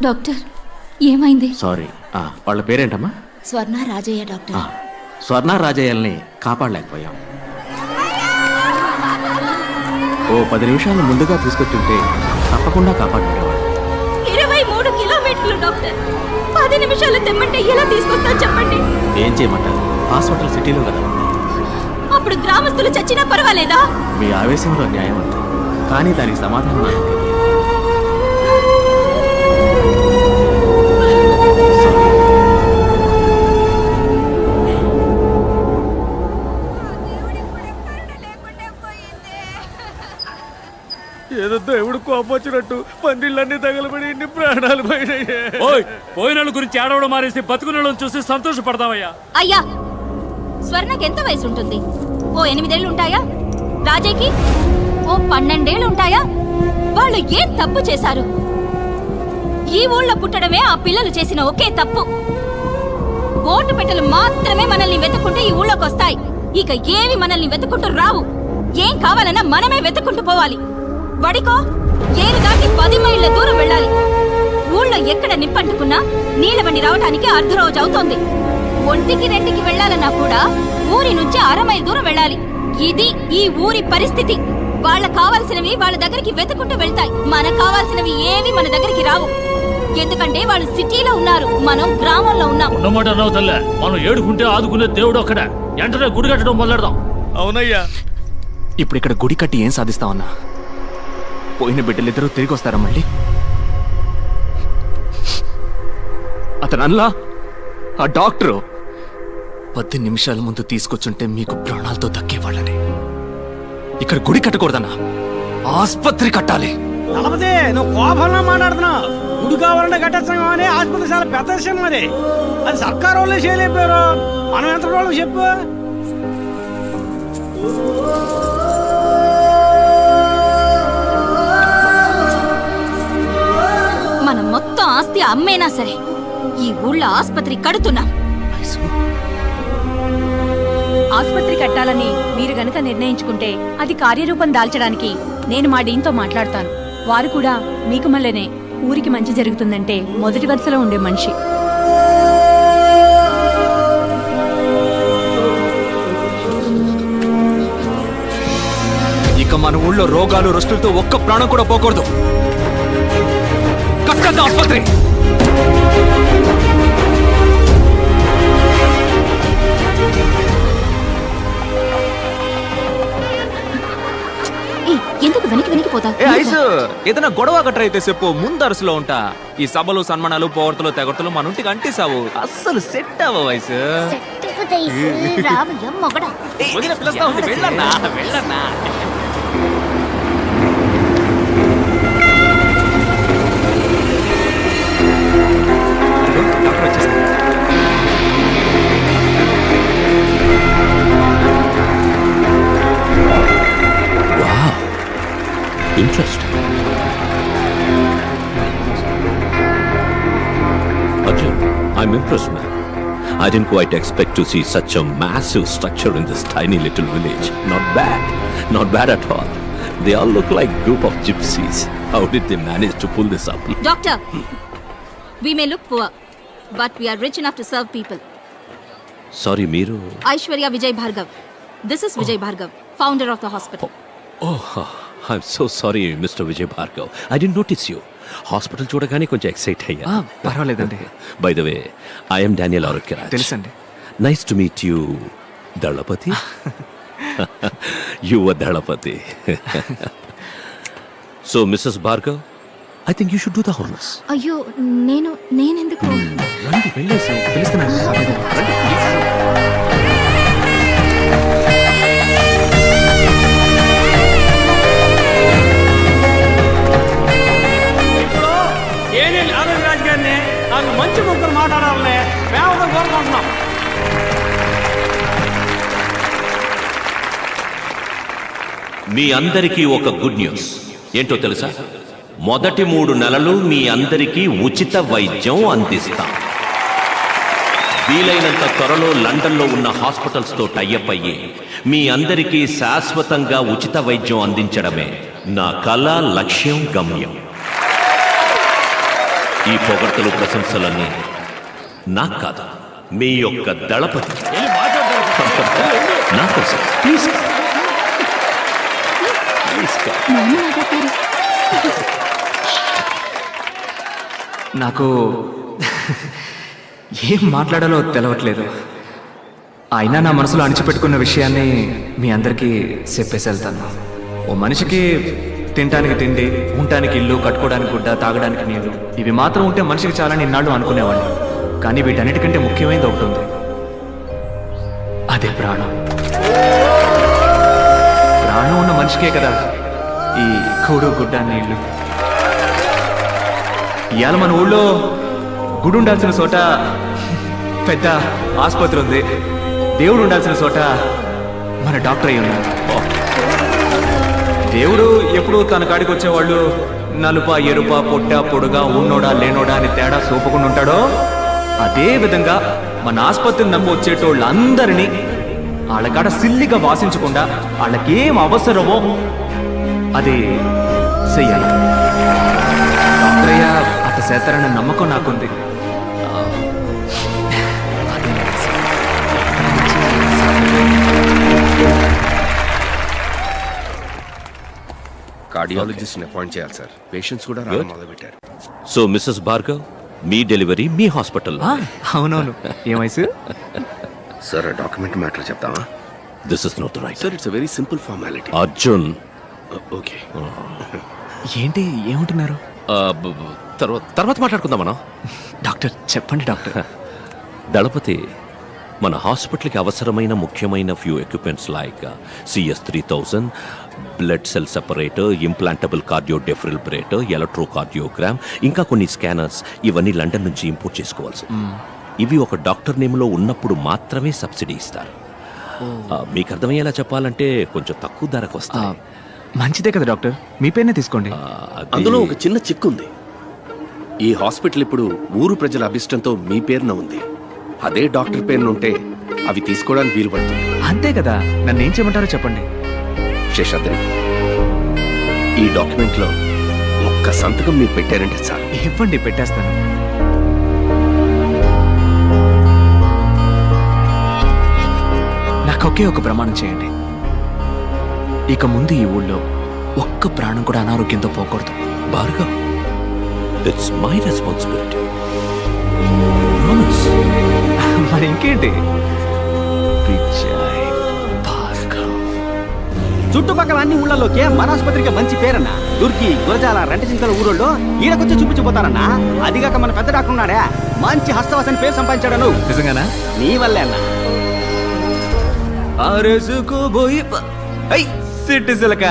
Doctor ఏమైంది? Sorry, వాళ్ళ పేరేంటమ్మా? స్వర్ణ రాజయ్య డాక్టర్. స్వర్ణ రాజయ్యల్ని కాపాడలేకపోయాం. ఓ 10 నిమిషాలు ముందుగా తీసుకొచ్చుంటే తప్పకుండా కాపాడుండేవాడు. 23 కిలోమీటర్లు డాక్టర్. 10 నిమిషాలు తెమ్మంటే ఎలా తీసుకొస్తా చెప్పండి? ఏం చేయమంటారు? హాస్పిటల్ సిటీలో కదా ఉంది. అప్పుడు గ్రామస్తులు చచ్చినా పర్వాలేదా? మీ ఆవేశంలో న్యాయం అంటారు, కానీ దానికి సమాధానం నాకు తెలియదు. ఏదో దేవుడు కోపొచ్చినట్టు పందిళ్ళన్నీ తగలబడి ఇన్ని ప్రాణాలు పోయిన గురించి ఏడవడం మారేసి బతుకున్న చూసి సంతోషపడతావయ్యా. అయ్యా, స్వర్ణకి ఎంత వయసు ఉంటుంది? ఓ 8 ఏళ్ళు ఉంటాయా? రాజయ్యకి ఓ 12 ఏళ్ళు ఉంటాయా? వాళ్ళు ఏం తప్పు చేశారు? ఈ ఊళ్ళో పుట్టడమే ఆ పిల్లలు చేసిన ఒకే తప్పు. ఓటు పెట్టెలు మాత్రమే మనల్ని వెతుక్కుంటే ఈ ఊళ్ళోకి వస్తాయి. ఇక ఏవి మనల్ని వెతుక్కుంటూ రావు. ఏం కావాలన్నా మనమే వెతుక్కుంటూ పోవాలి. వడికో ఏరు దాటి 10 మైళ్ళ దూరం వెళ్ళాలి. ఊళ్ళో ఎక్కడ నిప్పంటుకున్నా నీళ్ళ బండి రావటానికి అర్ధరోజు అవుతోంది. 1కి 2కి వెళ్ళాలన్నా కూడా ఊరి నుంచి 1/2 మైలు దూరం వెళ్ళాలి. ఇది ఈ ఊరి పరిస్థితి. వాళ్ళకు కావాల్సినవి వాళ్ళ దగ్గరికి వెతుకుంటూ వెళ్తాయి. మనకు కావాల్సినవి ఏవి మన దగ్గరికి రావు. ఎందుకంటే వాళ్ళు సిటీలో ఉన్నారు, మనం గ్రామంలో ఉన్నాం. ఉన్నమాట అన్నావు తల్లే. మనం ఏడుకుంటే ఆదుకునే దేవుడు ఒక్కడే. వెంటనే గుడి కట్టడం మొదలెడదాం. అవునయ్యా. ఇప్పుడు ఇక్కడ గుడి కట్టి ఏం సాధిస్తామన్నా? పోయిన బిడ్డలిద్దరూ తిరిగి వస్తారా మళ్ళీ? అతను అన్లా ఆ డాక్టరు 10 నిమిషాల ముందు తీసుకొచ్చుంటే మీకు ప్రాణాలతో దక్కేవాళ్ళని. ఇక్కడ గుడి కట్టకూడదన్నా, ఆస్పత్రి కట్టాలి. నలభదే నువ్వు కోపంలో మాట్లాడుతున్నావు. గుడి కావాలంటే కట్టేస్తాం అని ఆసుపత్రి చాలా పెద్ద విషయం. మరి అది సర్కారు వాళ్ళే చేయలేపారు, మనం ఎంత వాళ్ళు చెప్పు. మనం మొత్తం ఆస్తి అమ్మేనా సరే ఈ ఊళ్ళో ఆస్పత్రి కడుతున్నాం. ఆస్పత్రి కట్టాలని మీరు గనక నిర్ణయించుకుంటే అది కార్యరూపం దాల్చడానికి నేను మా డీన్తో మాట్లాడతాను. వారు కూడా మీకు మళ్ళనే ఊరికి మంచి జరుగుతుందంటే మొదటి వరుసలో ఉండే మనిషి. ఇక మన ఊళ్ళో రోగాలు రొస్టులతో ఒక్క ప్రాణం కూడా పోకూడదు. కట్టద్దు ఆస్పత్రి. ఎందుకు వెనక్కి ఏదైనా గొడవ గట్ర అయితే చెప్పు, ముందు అరుసులో ఉంటా. ఈ సభలు సన్మానాలు పోగొడతలు తెగొడతలు మన ఇంటికి అంటిసావు. అస్సలు సెట్ అవ్వ వయసు. వెళ్ళన్నా వెళ్ళన్నా. Interesting. Arjun, I'm impressed, man. I didn't quite expect to see such a massive structure in this tiny little village. Not bad. Not bad at all. They all look like a group of gypsies. How did they manage to pull this up? Doctor, we may look poor, but we are rich enough to serve people. Sorry, Meeru. Aishwarya Vijay Bhargav. This is Vijay Bhargav, founder of the hospital. Oh, I'm so sorry, Mr. Vijay Bhargav. I didn't notice you. Hospital చూడగానే కొంచెం excite అయ్యా. పర్వాలేదండి. By the way, I am Daniel Arukkiraj. తెలుసండి. Nice to meet you, Dalapati. You were Dalapati. So, Mrs. Bhargav, I think you should do the honors. అయ్యో, నేనెందుకు? రండి వెళ్ళేసి పిలుస్తున్నాను. రండి ప్లీజ్. నాకు మంచి ముగ్గురు మాట్లాడాలని మేము కోరుకుంటున్నాం. మీ అందరికీ ఒక గుడ్ న్యూస్ ఏంటో తెలుసా? మొదటి 3 నెలలు మీ అందరికీ ఉచిత వైద్యం అందిస్తాం. వీలైనంత త్వరలో లండన్లో ఉన్న హాస్పిటల్స్తో టైఅప్ అయ్యి మీ అందరికీ శాశ్వతంగా ఉచిత వైద్యం అందించడమే నా కళ, లక్ష్యం, గమ్యం. ఈ పొగడ్తలు ప్రశంసలన్నీ నాకు కాదు, మీ యొక్క దళపతి నా కోసం. ప్లీజ్ నాకు ఏం మాట్లాడాలో తెలవట్లేదు. అయినా నా మనసులో అణిచిపెట్టుకున్న విషయాన్ని మీ అందరికీ చెప్పేసి వెళ్తాను. ఓ మనిషికి తినడానికి తిండి, ఉండటానికి ఇల్లు, కట్టుకోవడానికి గుడ్డ, తాగడానికి నీళ్లు, ఇవి మాత్రం ఉంటే మనిషికి చాలని ఇన్నాళ్ళు అనుకునేవాడిని. కానీ వీటన్నిటికంటే ముఖ్యమైనది ఒకటి ఉంది, అదే ప్రాణం. ప్రాణం ఉన్న మనిషికే కదా ఈ కూడు, గుడ్డ, నీళ్లు. ఇవాళ మన ఊళ్ళో గుడి ఉండాల్సిన చోట పెద్ద ఆసుపత్రి ఉంది, దేవుడు ఉండాల్సిన చోట మన డాక్టర్ అయి ఉన్నాడు. దేవుడు ఎప్పుడు తన కాడికి వచ్చేవాళ్ళు నలుప, ఎరుప, పొట్ట, పొడుగా, ఉన్నోడా లేనోడా అని తేడా చూపకుండా ఉంటాడో, అదే విధంగా మన ఆసుపత్రిని నమ్మి వచ్చేటోళ్ళందరినీ వాళ్ళ కాడ సిల్లిగా వాసించకుండా వాళ్ళకేం అవసరమో అది చెయ్యాలి. డాక్టర్ అయ్యా అట్ట చేస్తారన్న నమ్మకం నాకుంది. కార్డియాలజిస్ట్ని అపాయింట్ చేయాలి సార్. పేషెంట్స్ కూడా రావడం మొదలుపెట్టారు. సో మిస్సెస్ భార్గవ్, మీ డెలివరీ మీ హాస్పిటల్. అవునవును. ఏ వయసు? సార్ డాక్యుమెంట్ మ్యాటర్ చెప్తామా? This is not right. Sir it's very simple formality. Arjun, okay. ఏంటి ఏమంటున్నారు? తర్వాత మాట్లాడుకుందాం మనం. డాక్టర్ చెప్పండి డాక్టర్. దళపతి, మన హాస్పిటల్కి అవసరమైన ముఖ్యమైన few equipments like CS3000, blood cell separator, implantable cardio defibrillator, electrocardiogram, ఇంకా కొన్ని స్కానర్స్, ఇవన్నీ లండన్ నుంచి ఇంపోర్ట్ చేసుకోవాల్సి. ఇవి ఒక డాక్టర్ నేమ్లో ఉన్నప్పుడు మాత్రమే సబ్సిడీ ఇస్తారు. మీకు అర్థమయ్యేలా చెప్పాలంటే కొంచెం తక్కువ ధరకు వస్తాయి. మంచిదే కదా డాక్టర్, మీ పేరునే తీసుకోండి. అందులో ఒక చిన్న చిక్కు ఉంది. ఈ హాస్పిటల్ ఇప్పుడు ఊరు ప్రజల అభిష్టంతో మీ పేరున ఉంది. అదే డాక్టర్ పేరున ఉంటే అవి తీసుకోవడానికి వీలు పడుతుంది. అంతే కదా, నన్ను ఏం చేయమంటారో చెప్పండి. శేషాద్రి, ఈ డాక్యుమెంట్ లో ఒక్క సంతకం మీరు పెట్టారంటే చాలు. ఇవ్వండి, పెట్టేస్తాను. నాకు ఒకే ఒక ప్రమాణం చేయండి. ఇక ముందు ఈ ఊళ్ళో ఒక్క ప్రాణం కూడా అనారోగ్యంతో పోకూడదు. Bhargav, it's my responsibility. మరి ఇంకేంటి? విజయ్ భార్గవ్. చుట్టుపక్కల అన్ని ఊళ్ళలోకే మన ఆసుపత్రికి మంచి పేరన్నా. దుర్కి, గురజాల, రెంటచింతల ఊరోళ్ళు ఈడకొచ్చి చూపించిపోతారన్నా. అదిగాక మన పెద్ద డాక్టర్ ఉన్నాడే, మంచి హస్తవాసని పేరు సంపాదించాడను. నిజంగానా? నీ వల్లే అన్నా. సిటిజలక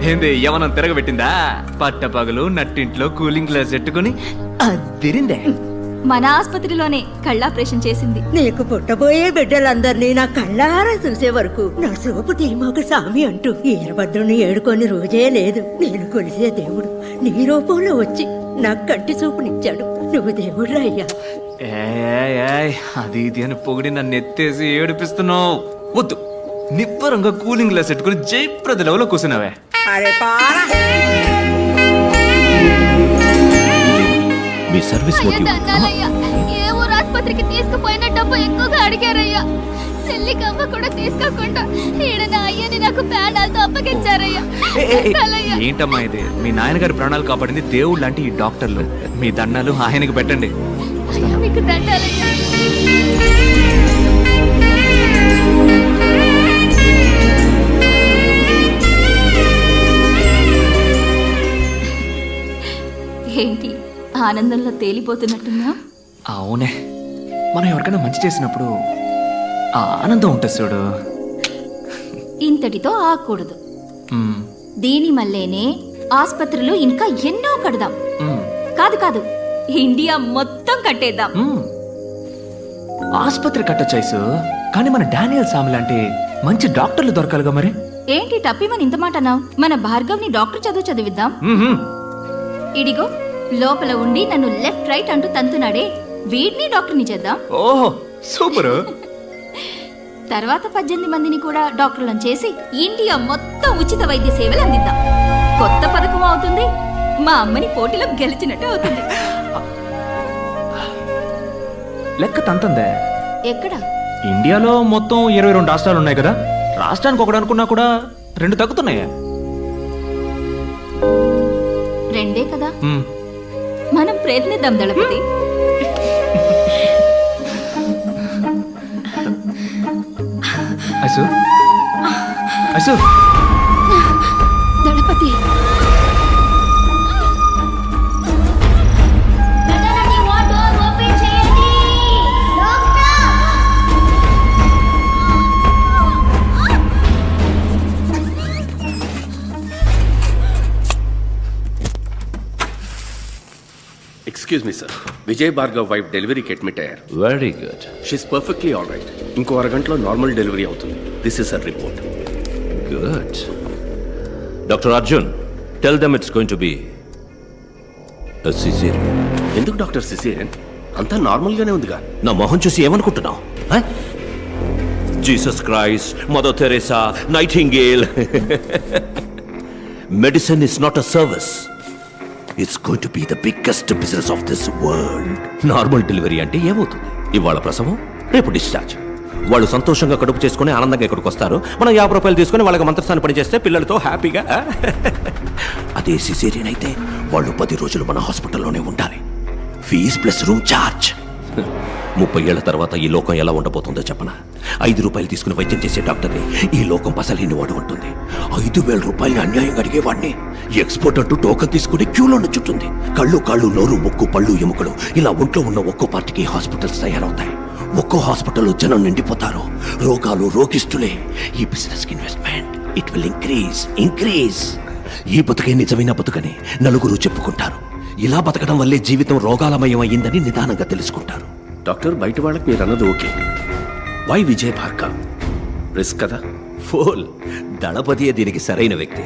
ఏంది యవనం తిరగబెట్టిందా? పట్టపగలు నట్టింట్లో కూలింగ్ గ్లాస్ పెట్టుకుని అదిరిందే. మన ఆసుపత్రిలోనే కళ్ళాపరేషన్ చేసింది. నీకు పుట్టబోయే బిడ్డలందరినీ నా కళ్ళారా చూసే వరకు నా చూపు తీమోక సామి అంటూ ఈరభద్రుని ఏడుకొని రోజే లేదు. నేను కొలిసే దేవుడు నీ రూపంలో వచ్చి నాకు కంటి చూపునిచ్చాడు. నువ్వు దేవుడు అయ్యా. అది ఇది అని పొగిడి నన్ను ఎత్తేసి ఏడిపిస్తున్నావు. వద్దు, నిబ్బరంగా కూలింగ్ గ్లాస్ పెట్టుకుని జయప్రద లెవెల్లో కూర్చున్నావే. అరే పారా. మీ సర్వీస్ మోటివ్. ఏ ఊరు ఆసుపత్రికి తీసుకుపోయిన డబ్బు ఎక్కువగా అడిగారయ్యా. సెల్లికమ్మ కూడా తీసుకోకుండా ఈడ నా అయ్యని నాకు ప్రాణాలతో అప్పగించారయ్యా. ఏంటమ్మా ఇది? మీ నాయనగారి ప్రాణాలు కాపాడింది దేవుడు లాంటి ఈ డాక్టర్లు. మీ దండాలు ఆయనకి పెట్టండి. మీకు దండాలయ్యా. ఏంటి ఆనందంలో తేలిపోతున్నట్టున్నా? అవునే, మనం ఎవరికైనా మంచి చేసినప్పుడు ఆ ఆనందం ఉంటుంది చూడు. ఇంతటితో ఆగకూడదు. దీని మల్లేనే ఆసుపత్రులు ఇంకా ఎన్నో కడదాం. కాదు కాదు, ఇండియా మొత్తం కట్టేద్దాం. ఆసుపత్రి కట్టొచ్చాయిసు, కానీ మన డానియల్ సామి లాంటి మంచి డాక్టర్లు దొరకాలిగా. మరి ఏంటి టప్పిమని ఇంత మాట అన్నావు? మన భార్గవ్ని డాక్టర్ చదివిద్దాం. ఇడిగో లోపల ఉండి నన్ను లెఫ్ట్ రైట్ అంటూ తంతున్నాడే, వీడిని డాక్టర్ని చేద్దాం. ఓహో సూపర్. తర్వాత 18 మందిని కూడా డాక్టర్లను చేసి ఇండియా మొత్తం ఉచిత వైద్య సేవలు అందిద్దాం. కొత్త పథకం అవుతుంది, మా అమ్మని పోటీలో గెలిచినట్టు అవుతుంది. లెక్క తంతందే. ఎక్కడ? ఇండియాలో మొత్తం 22 రాష్ట్రాలు ఉన్నాయి కదా, రాష్ట్రానికి ఒకటి అనుకున్నా కూడా 2 తగ్గుతున్నాయా? రెండే కదా, మ్మ్. మనం ప్రయత్నిద్దాం దళపతి. ఐసు ఐసు దళపతి excuse me sir, Vijay Bhargav wife డెలివరీకి అడ్మిట్ అయ్యారు. Very good. She's perfectly all right. ఇంకో అరగంటలో నార్మల్ డెలివరీ అవుతుంది. This is a report. Good. Dr. Arjun, tell them it's going to be a cesarean. ఎందుకు డాక్టర్ సిసేరియన్? అంతా నార్మల్గానే ఉందిగా. నా మొహం చూసి ఏమనుకుంటున్నావు? Jesus Christ, mother Teresa, nightingale. Medicine is not a service. It's going to be the biggest business of this world. Normal delivery అంటే ఏమవుతుంది? ఇవాళ ప్రసవం, రేపు డిశ్చార్జ్. వాళ్ళు సంతోషంగా కడుపు చేసుకుని ఆనందంగా ఇక్కడికి వస్తారు. మనం 50 రూపాయలు తీసుకుని వాళ్ళకి మంత్రస్థానం పని చేస్తే పిల్లలతో హ్యాపీగా. అదే సిజేరియన్ అయితే వాళ్ళు 10 రోజులు మన హాస్పిటల్లోనే ఉండాలి. Fees plus room charge. 30 ఏళ్ల తర్వాత ఈ లోకం ఎలా ఉండబోతుందో చెప్పనా? 5 రూపాయలు తీసుకుని వైద్యం చేసే డాక్టర్ని ఈ లోకం పసలేని వాడు ఉంటుంది. 5,000 రూపాయలని అన్యాయంగా అడిగేవాడిని ఎక్స్పోర్ట్ అంటూ టోకన్ తీసుకుని క్యూలో నుంచుంటుంది. కళ్ళు కాళ్ళు నోరు ముక్కు పళ్ళు ఎముకలు ఇలా ఒంట్లో ఉన్న ఒక్కో పార్టీకి హాస్పిటల్స్ తయారవుతాయి. ఒక్కో హాస్పిటల్లో జనం నిండిపోతారు. రోగాలు రోగిస్తులే. ఈ business investment it will increase. ఈ బతుకే నిజమైన బతుకని నలుగురు చెప్పుకుంటారు. ఇలా బతకడం వల్లే జీవితం రోగాలమయం అయ్యిందని నిదానంగా తెలుసుకుంటారు. డాక్టర్, బయట వాళ్ళకి మీరు అన్నది okay. Why Vijay Bhargav? Risk కదా. ఫోల్. దళపతియే దీనికి సరైన వ్యక్తి.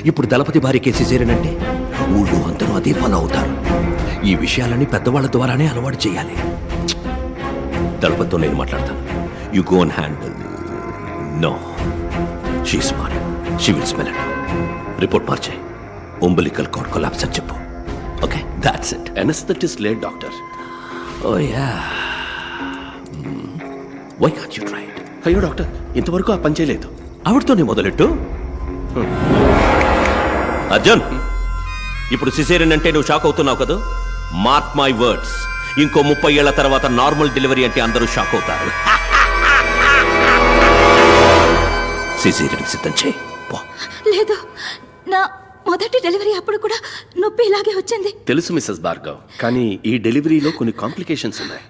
ఇప్పుడు దళపతి భార్యకే సిజేరియన్ అంటే ఊళ్ళో అందరూ అదే ఫాలో అవుతారు. ఈ విషయాలని పెద్దవాళ్ళ ద్వారానే అలవాటు చేయాలి. దళపతితో నేను మాట్లాడతాను. You go and handle. No, she smart. She will smell it. Report మార్చే. umbilical cord collapse అని చెప్పు. Okay, that's it. Anaesthetist late doctor. Oh yeah. Why can't you try it? అయ్యో డాక్టర్, ఇంతవరకు ఆ పని చేయలేదు. ఆవిడతోనే మొదలెట్టు. అర్జున్, ఇప్పుడు సిజేరియన్ అంటే నువ్వు షాక్ అవుతున్నావు కదా? మార్క్ మై వర్డ్స్, ఇంకో 30 ఏళ్ల తర్వాత నార్మల్ డెలివరీ అంటే అందరూ షాక్ అవుతారు. సిజేరియన్ సిద్ధం చేయి. లేదు, నా మొదటి డెలివరీ అప్పుడు కూడా నొప్పి ఇలాగే వచ్చింది. తెలుసు మిస్సెస్ భార్గవ్, కానీ ఈ డెలివరీలో కొన్ని కాంప్లికేషన్స్ ఉన్నాయి.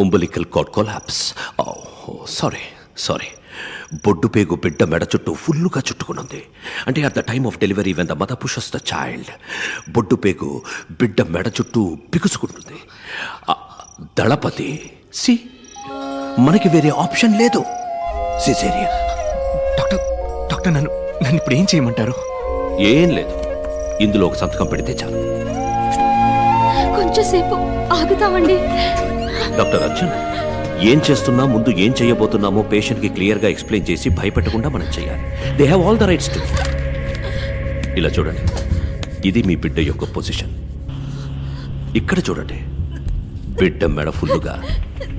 umbilical cord collapse. సారీ. బొడ్డు పేగు బిడ్డ మెడ చుట్టూ ఫుల్లుగా చుట్టుకునుంది. అంటే at the time of delivery when the mother pushes the child, బొడ్డు పేగు బిడ్డ మెడ చుట్టూ బిగుసుకుంటుంది. దళపతి సి, మనకి వేరే ఆప్షన్ లేదు. సిజేరియన్. డాక్టర్ నన్ను ఇప్పుడు ఏం చేయమంటారు? ఏం లేదు, ఇందులో ఒక సంతకం పెడితే చాలు. కొంచెంసేపు ఆగుతామండి. డాక్టర్ అర్జున్, ఏం చేస్తున్నా ముందు ఏం చేయబోతున్నామో పేషెంట్కి క్లియర్గా ఎక్స్ప్లెయిన్ చేసి భయపెట్టకుండా మనం చేయాలి. They have all the rights to. ఇలా చూడండి, ఇది మీ బిడ్డ యొక్క పొజిషన్. ఇక్కడ చూడండి, బిడ్డ మెడ ఫుల్లుగా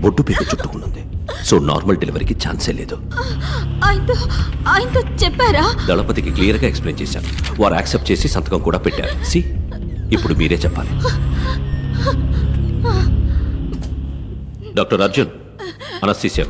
బొడ్డు పీక చుట్టుకున్నది. సో నార్మల్ డెలివరీకి ఛాన్సే లేదు. ఆయనతో చెప్పారా? దళపతికి క్లియర్గా ఎక్స్ప్లెయిన్ చేశాను. వారు యాక్సెప్ట్ చేసి సంతకం కూడా పెట్టారు. సి, ఇప్పుడు మీరే చెప్పాలి. Doctor Arjun, anaesthesia.